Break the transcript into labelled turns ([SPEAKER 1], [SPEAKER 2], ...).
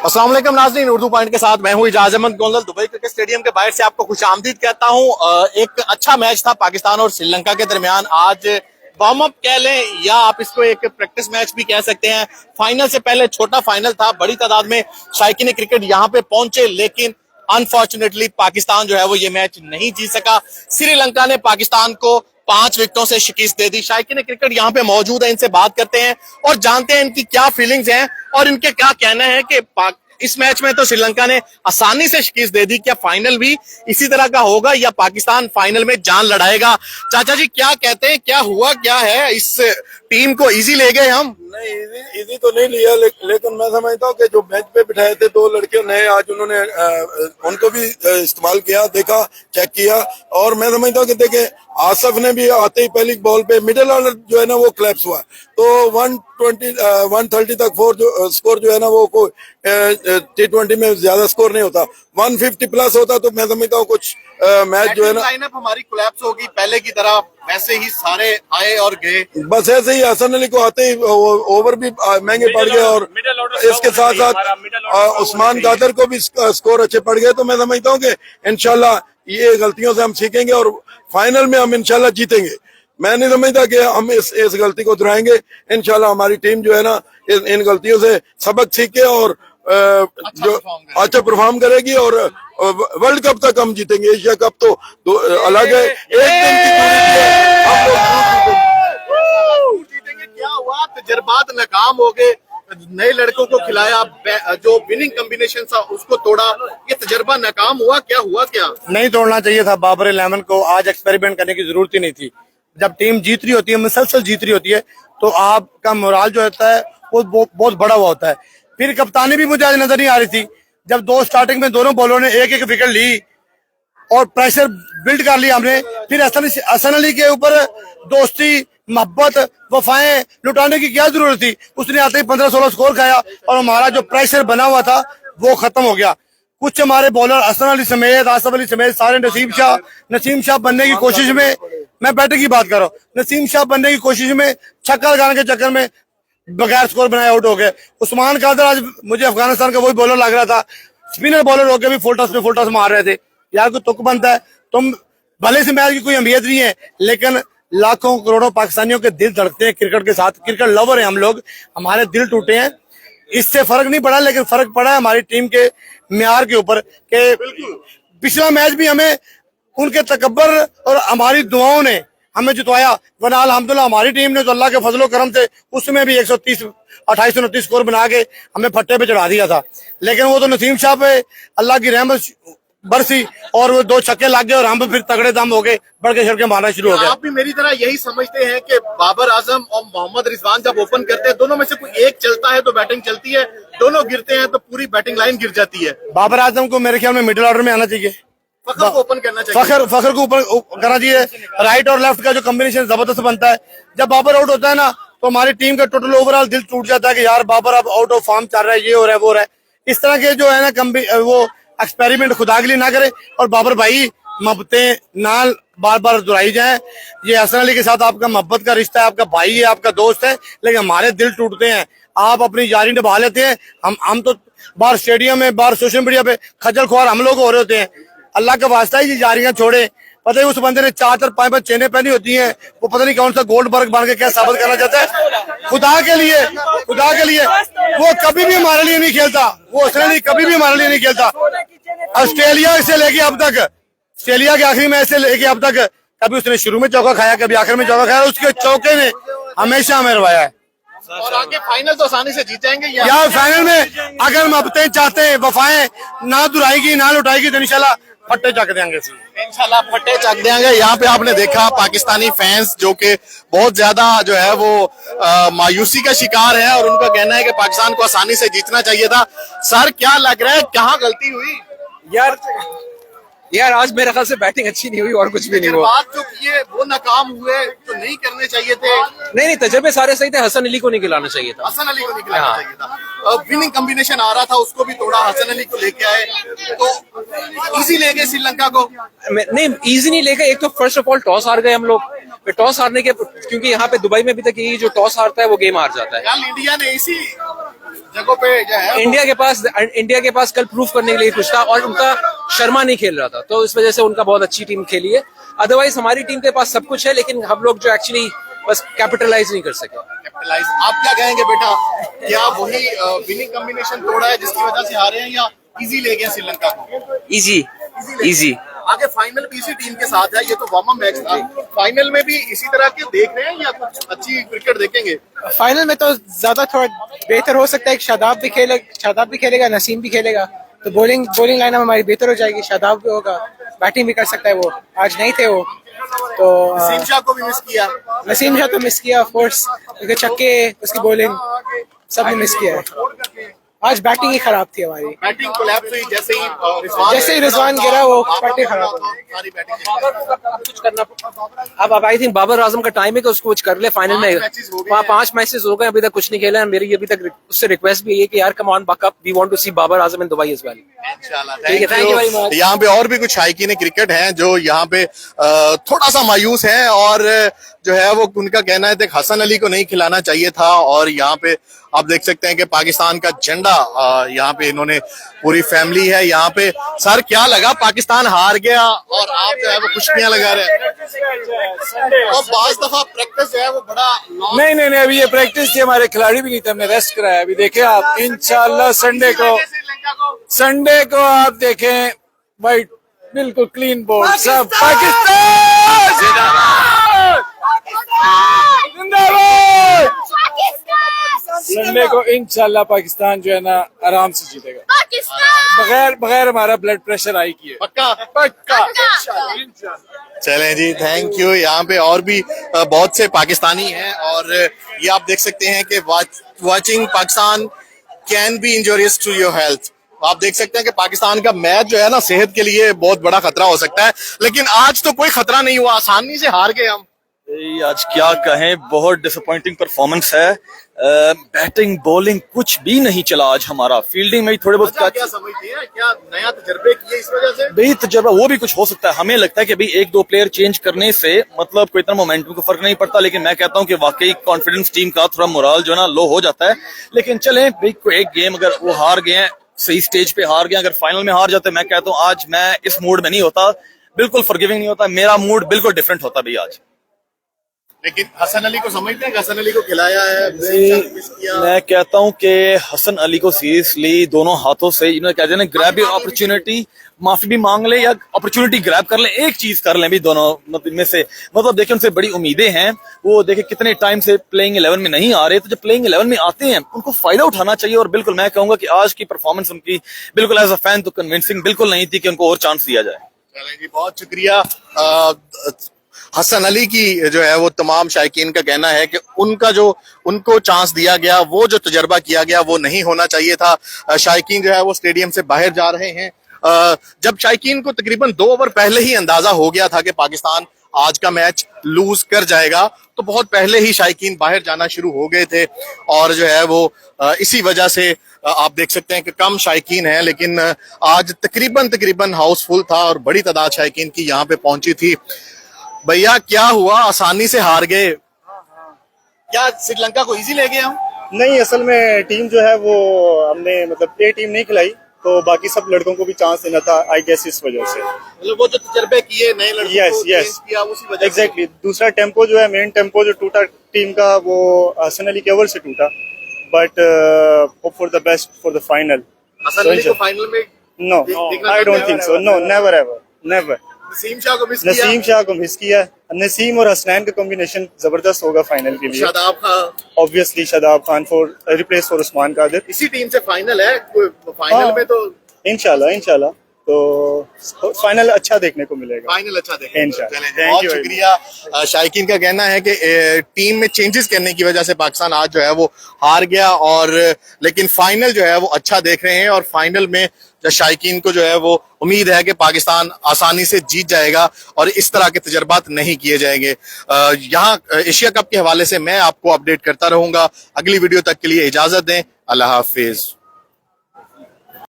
[SPEAKER 1] अस्सलाम वालेकुम नाज़रीन, उर्दू पॉइंट के साथ मैं हूं Ijaz Ahmed Gondal. Dubai cricket stadium के बाहर से आपको खुशामदीद कहता हूं। एक अच्छा मैच था पाकिस्तान और श्रीलंका के दरमियान। आज वार्म अप कह लें या आप इसको एक प्रैक्टिस मैच भी कह सकते हैं। फाइनल से पहले छोटा फाइनल था, बड़ी तादाद में शायकीन क्रिकेट यहाँ पे पहुंचे, लेकिन अनफॉर्चुनेटली पाकिस्तान जो है वो ये मैच नहीं जीत सका। श्रीलंका ने पाकिस्तान को 5 विकेटों से शिकस्त दे दी। शायकीन क्रिकेट यहाँ पे मौजूद है, इनसे बात करते हैं और जानते हैं इनकी क्या फीलिंग्स हैं और इनके क्या कहना है कि इस मैच में तो श्रीलंका ने आसानी से शिकस्त दे दी। क्या फाइनल भी इसी तरह का होगा या पाकिस्तान फाइनल में जान लड़ाएगा? चाचा जी क्या कहते हैं, क्या हुआ क्या है? इस टीम को इजी ले गए हम?
[SPEAKER 2] नहीं, इजी तो नहीं लिया, लेकिन मैं समझता हूँ कि जो बेंच पे बिठाए थे 2 लड़के नए, आज उन्होंने उनको भी इस्तेमाल किया, देखा, चेक किया। और मैं समझता हूँ कि देखे आसफ ने भी आते ही पहली बॉल पे मिडिल ऑर्डर जो है ना वो क्लैप्स हुआ, तो 130 तक स्कोर जो है ना वो T20 में ज्यादा स्कोर नहीं होता। 150 प्लस होता तो मैं समझता हूँ कुछ मैच जो है ना
[SPEAKER 1] लाइनअप हमारी कोलैप्स होगी पहले की तरह, वैसे ही सारे आए और गए।
[SPEAKER 2] बस ऐसे ही हसन अली को आते ही ओवर भी महंगे पड़ गए और इसके साथ साथ उस्मान गादर को भी स्कोर अच्छे पड़ गए। तो मैं समझता हूँ कि इंशाल्लाह ये गलतियों से हम सीखेंगे और फाइनल में हम इंशाल्लाह जीतेंगे। मैं नहीं समझता कि हम इस गलती को दोहराएंगे। इंशाल्लाह हमारी टीम जो है ना इन गलतियों से सबक सीख के और जो अच्छा परफॉर्म करेगी और वर्ल्ड कप तक हम जीतेंगे। एशिया कप तो अलग है, एक दिन की दूरी है, हम लोग
[SPEAKER 1] जीतेंगे। क्या हुआ? तजर्बात नाकाम हो गए, नए लड़कों को खिलाया, जो विनिंग कॉम्बिनेशन था उसको तोड़ा, ये तजर्बा नाकाम हुआ। क्या हुआ? क्या नहीं
[SPEAKER 3] तोड़ना चाहिए था बाबर इलेवन को, आज एक्सपेरिमेंट करने की जरूरत ही नहीं थी। जब टीम जीत रही होती है, मुसलसल जीत रही होती है, तो आपका मोराल जो होता है वो बहुत बड़ा हुआ होता है। फिर कप्तानी भी मुझे आज नजर नहीं आ रही थी। जब 2 स्टार्टिंग में दोनों बॉलरों ने एक एक विकेट ली और प्रेशर बिल्ड कर लिया हमने, फिर हसन अली के ऊपर दोस्ती, मोहब्बत, वफाएं लुटाने की क्या जरूरत थी? उसने आते ही 15-16 स्कोर खाया और हमारा जो प्रेशर बना हुआ था वो खत्म हो गया। कुछ हमारे बॉलर हसन अली समेत, आसफ अली समेत सारे नसीम शाह बनने की कोशिश में, मैं बैटर की बात कर रहा हूँ, नसीम शाह बनने की कोशिश में छक्का लगाने के चक्कर में बगैर स्कोर बनाए आउट हो गए। उस्मान कादर आज मुझे अफगानिस्तान का वही बॉलर लग रहा था, स्पिनर बॉलर होकर भी फुल टॉस मार रहे थे। यार कोई तुक बनता है? तुम भले से मैच की कोई अहमियत नहीं है, लेकिन लाखों करोड़ों पाकिस्तानियों के दिल धड़कते हैं क्रिकेट के साथ। क्रिकेट लवर हैं हम लोग, हमारे दिल टूटे हैं। इससे फर्क नहीं पड़ा, लेकिन फर्क पड़ा है हमारी टीम के म्यार के ऊपर के पिछला मैच भी हमें उनके तकब्बर और हमारी दुआओं ने हमें जितवाया। वरना अल्हम्दुलिल्लाह हमारी टीम ने तो अल्लाह के फजलो करम से उसमें भी 130-28-29 स्कोर बना के हमें फट्टे पे चढ़ा दिया था। लेकिन वो तो नसीम शाह पे अल्लाह की रहमत बरसी और वो 2 छक्के लग गए और हम फिर तगड़े दम हो गए, बढ़ के छक्के मारना शुरू हो गया।
[SPEAKER 1] आप भी मेरी तरह यही समझते हैं कि बाबर आजम और मोहम्मद रिजवान जब ओपन करते हैं, दोनों में से कोई एक चलता है तो बैटिंग चलती है, दोनों गिरते हैं तो पूरी बैटिंग लाइन गिर जाती है।
[SPEAKER 3] बाबर आजम को मेरे ख्याल में मिडिल ऑर्डर में आना चाहिए,
[SPEAKER 1] फखर को ओपन करना चाहिए,
[SPEAKER 3] फखर को ऊपर करना चाहिए। राइट और लेफ्ट का जो कॉम्बिनेशन जबरदस्त बनता है। जब बाबर आउट होता है ना तो हमारी टीम का टोटल ओवरऑल दिल टूट जाता है कि यार बाबर अब आउट ऑफ फॉर्म चल रहा है, ये हो रहा है, वो हो रहा है। इस तरह के जो है ना वो एक्सपेरिमेंट खुदा के लिए ना करे और बाबर भाई मोहब्बतें ना बार बार दोहराई जाए। ये हसन अली के साथ आपका मोहब्बत का रिश्ता है, आपका भाई है, आपका दोस्त है, लेकिन हमारे दिल टूटते हैं। आप अपनी यारी निभा लेते हैं, हम तो बाहर स्टेडियम में, बाहर सोशल मीडिया पे खजल खुआर हम लोग हो रहे होते हैं। अल्लाह का वास्ता ही यारियां छोड़े। पता है उस बंदे ने 4-4 5-5 चेनें पहनी होती हैं, वो पता नहीं कौन सा गोल्डबर्ग बन के क्या साबित करना चाहता है। खुदा के लिए वो कभी भी हमारे लिए नहीं खेलता, वो हसन अली कभी भी हमारे लिए नहीं खेलता। ऑस्ट्रेलिया से लेके अब तक, ऑस्ट्रेलिया के आखिरी मैच से लेके अब तक कभी उसने शुरू में चौका खाया, कभी आखिर में चौका खाया, उसके चौके ने हमेशा हमें रवाया है।
[SPEAKER 1] और आगे फाइनल तो आसानी से जीत जाएंगे
[SPEAKER 3] यार। फाइनल में अगर मोहब्बतें चाहते हैं, वफाएं ना दुराएगी ना लुटाएगी तो इंशाल्लाह फट्टे चक देंगे,
[SPEAKER 1] इंशाल्लाह फट्टे चक देंगे। यहाँ पे आपने देखा पाकिस्तानी फैंस जो कि बहुत ज्यादा जो है वो मायूसी का शिकार है और उनका कहना है कि पाकिस्तान को आसानी से जीतना चाहिए था। सर क्या लग रहा है, कहाँ गलती हुई?
[SPEAKER 4] यार आज मेरे ख्याल से बैटिंग अच्छी नहीं हुई और कुछ भी नहीं हुआ।
[SPEAKER 1] बात जो किए वो नाकाम हुए, तो नहीं करने चाहिए थे।
[SPEAKER 4] नहीं तजर्बे सारे सही थे, हसन अली को नहीं खिलाना चाहिए था,
[SPEAKER 1] हसन अली को नहीं खिलाना चाहिए था। विनिंग कॉम्बिनेशन आ रहा था उसको भी तोड़ा, हसन अली को लेके आए तो इजी ले गए श्रीलंका को।
[SPEAKER 4] नहीं इजी नहीं लेके, एक तो फर्स्ट ऑफ ऑल टॉस हार गए हम लोग। टॉस हारने के, क्योंकि यहाँ पे दुबई में भी तक यही जो टॉस हारता है वो गेम हार जाता है।
[SPEAKER 1] इंडिया ने इसी जगहों पे जो है
[SPEAKER 4] इंडिया के पास कल प्रूफ करने के लिए कुछ था और उनका शर्मा नहीं खेल रहा था, तो इस वजह से उनका बहुत अच्छी टीम खेली है। अदरवाइज हमारी टीम के पास सब कुछ है, लेकिन हम लोग जो एक्चुअली बस कैपिटलाइज नहीं कर सके।
[SPEAKER 1] आप क्या कहेंगे बेटा, क्या वही विनिंग कॉम्बिनेशन तोड़ा है जिसकी वजह से हारे हैं, या इजी ले गए श्रीलंका को?
[SPEAKER 4] इजी।
[SPEAKER 1] आगे फाइनल भी इसी टीम के साथ है, ये तो वार्म अप मैच था। फाइनल में भी इसी तरह के देख रहे हैं या कुछ अच्छी क्रिकेट देखेंगे?
[SPEAKER 5] फाइनल में तो ज्यादा थोड़ा बेहतर हो सकता है। शादाब भी खेलेगा, नसीम भी खेलेगा, तो बॉलिंग लाइनअप हमारी बेहतर हो जाएगी। शादाब भी होगा, बैटिंग भी कर सकता है, वो आज नहीं थे वो तो।
[SPEAKER 1] नसीम शाह को भी मिस किया।
[SPEAKER 5] नसीम शाह तो मिस किया ऑफ कोर्स, उसके छक्के, उसकी बॉलिंग सब ने मिस किया है। आज बैटिंग ही खराब थी हमारी,
[SPEAKER 1] बैटिंग कोलैप्स हुई जैसे ही
[SPEAKER 5] रिजवान गिरा, वो बैटिंग खराब हो गई।
[SPEAKER 1] सारी बैटिंग
[SPEAKER 4] कुछ करना अब आई थिंक बाबर आजम का टाइम है कि उसको कुछ कर ले फाइनल में। 5 मैचेस हो गए, अभी तक कुछ नहीं खेला है। मेरी अभी तक उससे रिक्वेस्ट भी है कि यार come on backup, we want to see Babar Azam in Dubai as well.
[SPEAKER 1] Thank you. यहाँ पे और भी कुछ शायकीन क्रिकेट हैं जो यहाँ पे थोड़ा सा मायूस है, और जो है वो उनका कहना है कि हसन अली को नहीं खिलाना चाहिए था। और यहाँ पे आप देख सकते हैं कि पाकिस्तान का झंडा यहाँ पे इन्होंने, पूरी फैमिली है यहाँ पे। सर क्या लगा, पाकिस्तान हार गया और आप जो है वो खुशकियां लगा रहे हैं, और बाज दफा प्रैक्टिस जो है वो बड़ा
[SPEAKER 6] नहीं, अभी ये प्रैक्टिस थी, हमारे खिलाड़ी भी नहीं थे, हमने रेस्ट कराया। अभी देखे आप, इंशाल्लाह संडे को आप देखें भाई, बिल्कुल क्लीन बोल्ड सब। पाकिस्तान जिंदाबाद। संडे को इंशाल्लाह पाकिस्तान जो है ना आराम से जीतेगा, बगैर हमारा ब्लड प्रेशर हाई किए।
[SPEAKER 1] पक्का। चलें जी, थैंक यू। यहाँ पे और भी बहुत से पाकिस्तानी हैं, और ये आप देख सकते हैं कि watching Pakistan can be injurious to your health. आप देख सकते हैं कि पाकिस्तान का मैच जो है ना सेहत के लिए बहुत बड़ा खतरा हो सकता है, लेकिन आज तो कोई खतरा नहीं हुआ, आसानी से हार गए हम।
[SPEAKER 7] आज क्या कहें, बहुत डिसअपॉइंटिंग परफॉर्मेंस है। बैटिंग बॉलिंग कुछ भी नहीं चला आज हमारा, फील्डिंग में ही थोड़े बहुत
[SPEAKER 1] क्या समझते हैं, क्या नया तजर्बे किए इस वजह से?
[SPEAKER 7] भाई तजर्बा वो भी कुछ हो सकता है। हमें लगता है कि भाई 1-2 प्लेयर चेंज करने से मतलब कोई इतना मोमेंटम को फर्क नहीं पड़ता, लेकिन मैं कहता हूं कि वाकई कॉन्फिडेंस टीम का थोड़ा मोराल जो है ना लो हो जाता है। लेकिन चलें भाई, कोई एक गेम अगर वो हार गए हैं, सही स्टेज पे हार गए, अगर फाइनल में हार जाते, मैं कहता हूँ आज मैं इस मूड में नहीं होता, बिल्कुल फॉरगिविंग नहीं होता, मेरा मूड बिल्कुल डिफरेंट होता भाई आज।
[SPEAKER 1] लेकिन हसन अली को समझते हैं, हसन अली को खिलाया है,
[SPEAKER 7] मैं कहता हूँ कि हसन अली को सीरियसली दोनों हाथों से कहते हैं ग्रैब अपॉर्चुनिटी, माफी भी मांग ले या अपॉर्चुनिटी ग्रैब कर ले, एक चीज कर लें भी दोनों में से। मतलब देखिए उनसे बड़ी उम्मीदें हैं, वो देखिए कितने टाइम से प्लेइंग 11 में नहीं आ रहे, तो जब प्लेइंग 11 में आते हैं उनको फायदा उठाना चाहिए। और बिल्कुल मैं कहूंगा कि आज की परफॉर्मेंस उनकी बिल्कुल एज अ फैन तो कन्विंसिंग बिल्कुल नहीं थी कि उनको और चांस दिया जाए।
[SPEAKER 1] चलें जी, बहुत शुक्रिया। हसन अली की जो है वो तमाम शायकीन का कहना है कि उनको चांस दिया गया, वो जो तजर्बा किया गया वो नहीं होना चाहिए था। शायकीन जो है वो स्टेडियम से बाहर जा रहे हैं। जब शायकीन को तकरीबन 2 ओवर पहले ही अंदाजा हो गया था कि पाकिस्तान आज का मैच लूज कर जाएगा, तो बहुत पहले ही शायकीन बाहर जाना शुरू हो गए थे। और जो है वो इसी वजह से आप देख सकते हैं कि कम शायकीन है, लेकिन आज तकरीबन हाउसफुल था और बड़ी तादाद शायकीन की यहाँ पे पहुंची थी। भैया क्या हुआ, आसानी से हार गए? क्या श्रीलंका को इजी ले गए हम?
[SPEAKER 8] नहीं, असल में टीम जो है वो हमने मतलब ए टीम नहीं खिलाई, तो बाकी सब लड़कों को भी चांस देना था, आई गेस इस वजह से।
[SPEAKER 1] मतलब वो जो तजर्बे किए नए लड़कों को चेंज किया उसी वजह से।
[SPEAKER 8] एग्जैक्टली। दूसरा टेम्पो जो है, मेन टेम्पो जो टूटा टीम का, वो हसन अली के ओवर से टूटा, but hope for the best for the final.
[SPEAKER 1] Hasan Ali को फाइनल में
[SPEAKER 8] no, I don't think so, no, never ever, never.
[SPEAKER 1] Naseem Shah को मिस किया। नसीम और हसनैन का कॉम्बिनेशन जबरदस्त होगा फाइनल के लिए। Shadab Khan,
[SPEAKER 8] obviously Shadab Khan for replace for Usman Qadir.
[SPEAKER 1] इसी टीम से फाइनल है, फाइनल में तो
[SPEAKER 8] इंशाल्लाह तो फाइनल अच्छा देखने को मिलेगा।
[SPEAKER 1] फाइनल अच्छा देखेंगे
[SPEAKER 8] इंशाल्लाह।
[SPEAKER 1] बहुत शुक्रिया। शायकीन का कहना है कि टीम में चेंजेस करने की वजह से पाकिस्तान आज जो है वो हार गया, और लेकिन फाइनल जो है वो अच्छा देख रहे हैं। और फाइनल में शायकीन को जो है वो उम्मीद है कि पाकिस्तान आसानी से जीत जाएगा और इस तरह के तजर्बात नहीं किए जाएंगे। यहाँ एशिया कप के हवाले से मैं आपको अपडेट करता रहूंगा। अगली वीडियो तक के लिए इजाजत दें। अल्लाह हाफिज।